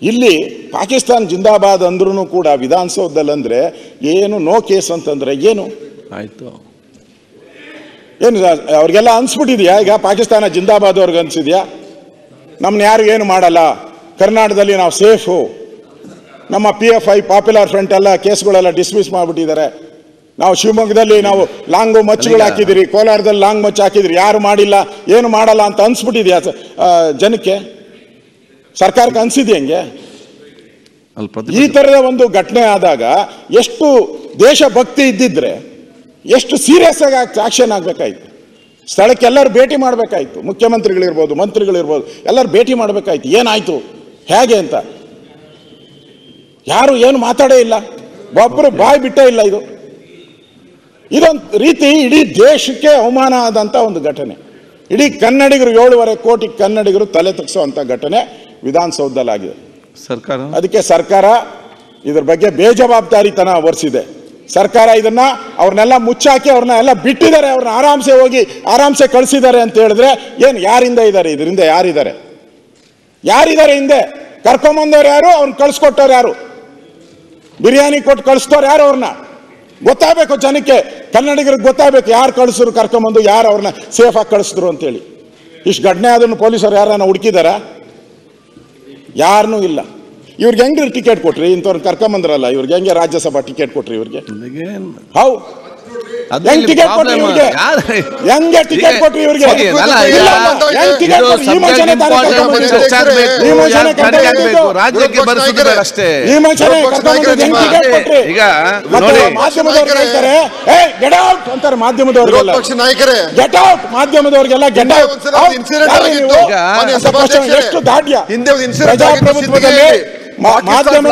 ಇಲ್ಲಿ ಪಾಕಿಸ್ತಾನ ಜಿಂದಾಬಾದ್ ಅಂದ್ರೂ ಕೂಡ ವಿಧಾನಸೌಧದಲ್ಲಿ ಅಂದ್ರೆ ಏನು ನೋ ಕೇಸ್ ಅಂತಂದ್ರೆ ಏನು ಆಯ್ತು, ಏನು ಅವ್ರಿಗೆಲ್ಲ ಅನ್ಸ್ಬಿಟ್ಟಿದ್ಯಾ? ಈಗ ಪಾಕಿಸ್ತಾನ ಜಿಂದಾಬಾದ್ ಅವ್ರಿಗೆ ಅನ್ಸಿದ್ಯಾ ನಮ್ನ ಯಾರು ಏನು ಮಾಡಲ್ಲ, ಕರ್ನಾಟಕದಲ್ಲಿ ನಾವು ಸೇಫು, ನಮ್ಮ PFI ಪಾಪ್ಯುಲರ್ ಫ್ರಂಟ್ ಎಲ್ಲ ಕೇಸ್ಗಳೆಲ್ಲ ಡಿಸ್ಮಿಸ್ ಮಾಡಿಬಿಟ್ಟಿದ್ದಾರೆ, ನಾವು ಶಿವಮೊಗ್ಗದಲ್ಲಿ ನಾವು ಲಾಂಗು ಮಚ್ಚುಗಳು ಹಾಕಿದಿರಿ, ಕೋಲಾರದಲ್ಲಿ ಲಾಂಗ್ ಮಚ್ಚು ಹಾಕಿದಿರಿ, ಯಾರು ಮಾಡಿಲ್ಲ ಏನು ಮಾಡಲ್ಲ ಅಂತ ಅನ್ಸ್ಬಿಟ್ಟಿದ್ಯಾ ಜನಕ್ಕೆ? ಸರ್ಕಾರಕ್ಕೆ ಅನ್ಸಿದ್ಯಾ ಹೆಂಗೆ? ಈ ತರದ ಒಂದು ಘಟನೆ ಆದಾಗ ಎಷ್ಟು ದೇಶಭಕ್ತಿ ಇದ್ದಿದ್ರೆ ಎಷ್ಟು ಸೀರಿಯಸ್ ಆಗಿ ಆಕ್ಷನ್ ಆಗ್ಬೇಕಾಯ್ತು. ಸ್ಥಳಕ್ಕೆ ಎಲ್ಲರೂ ಭೇಟಿ ಮಾಡಬೇಕಾಯ್ತು, ಮುಖ್ಯಮಂತ್ರಿಗಳಿರ್ಬೋದು, ಮಂತ್ರಿಗಳಿರ್ಬೋದು, ಎಲ್ಲರೂ ಭೇಟಿ ಮಾಡಬೇಕಾಯ್ತು. ಏನಾಯ್ತು ಹೇಗೆ ಅಂತ ಯಾರು ಏನು ಮಾತಾಡೇ ಇಲ್ಲ, ಒಬ್ಬರು ಬಾಯಿ ಬಿಟ್ಟೇ ಇಲ್ಲ. ಇದೊಂದು ರೀತಿ ಇಡೀ ದೇಶಕ್ಕೆ ಅವಮಾನ ಆದಂಥ ಒಂದು ಘಟನೆ. ಇಡೀ ಕನ್ನಡಿಗರು 7.5 ಕೋಟಿ ಕನ್ನಡಿಗರು ತಲೆ ತಗ್ಸುವಂಥ ಘಟನೆ ವಿಧಾನಸೌಧದಲ್ಲಾಗಿದೆ. ಸರ್ಕಾರ ಅದಕ್ಕೆ ಸರ್ಕಾರ ಇದ್ರ ಬಗ್ಗೆ ಬೇಜವಾಬ್ದಾರಿತನ ಹೊರಿಸಿದೆ. ಸರ್ಕಾರ ಇದನ್ನ ಅವ್ರನ್ನೆಲ್ಲ ಮುಚ್ಚಾಕಿ ಅವ್ರನ್ನ ಎಲ್ಲ ಬಿಟ್ಟಿದ್ದಾರೆ, ಅವ್ರನ್ನ ಆರಾಮ್ಸೆ ಹೋಗಿ ಆರಾಮ್ಸೆ ಕಳಿಸಿದ್ದಾರೆ ಅಂತ ಹೇಳಿದ್ರೆ ಏನು ಯಾರಿಂದ ಇದ್ದಾರೆ? ಇದರಿಂದ ಯಾರಿದ್ದಾರೆ ಹಿಂದೆ? ಕರ್ಕೊಂಬಂದವ್ರು ಯಾರು? ಅವ್ರನ್ನ ಕಳಿಸ್ಕೊಟ್ಟವ್ರು ಯಾರು? ಬಿರಿಯಾನಿ ಕೊಟ್ಟು ಕಳಿಸ್ತವ್ರು ಯಾರು? ಅವ್ರನ್ನ ಗೊತ್ತಾಗಬೇಕು ಜನಕ್ಕೆ, ಕನ್ನಡಿಗರಿಗೆ ಗೊತ್ತಾಗಬೇಕು ಯಾರು ಕಳಿಸಿದ್ರು, ಕರ್ಕೊಂಬಂದು ಯಾರು ಅವ್ರನ್ನ ಸೇಫ್ ಆಗಿ ಕಳಿಸಿದ್ರು ಅಂತೇಳಿ. ಇಷ್ಟು ಘಟನೆ ಅದನ್ನು ಪೊಲೀಸರು ಯಾರನ್ನ ಹುಡುಕಿದಾರ? ಯಾರನ್ನೂ ಇಲ್ಲ. ಇವ್ರಿಗೆ ಹೆಂಗ್ರಿ ಟಿಕೆಟ್ ಕೊಟ್ರಿ? ಇಂಥವ್ರನ್ನ ಕರ್ಕೊಂಬಂದ್ರಲ್ಲ, ಇವ್ರಿಗೆ ಹೆಂಗೆ ರಾಜ್ಯಸಭಾ ಟಿಕೆಟ್ ಕೊಟ್ರಿ? ಇವ್ರಿಗೆ ಹೌ ಹೆಂಗ್ ಟಿಕೆಟ್ ಕೊಟ್ರಿ? ಇವ್ರಿಗೆ ಹೆಂಗೆ ಟಿಕೆಟ್ ಕೊಟ್ರಿ? ಇವ್ರಿಗೆ ಅಂತಾರೆ ಮಾಧ್ಯಮದವ್ರಿಗೆಲ್ಲ, ಗೆಟ್ ಔಟ್, ಮಾಧ್ಯಮದವ್ರಿಗೆಲ್ಲ ಗೆಟ್ ಔಟ್. ಎಷ್ಟು ದಾಢ್ಯ ಪ್ರಜಾಪ್ರಭುತ್ವದಲ್ಲಿ ಮಾಧ್ಯಮ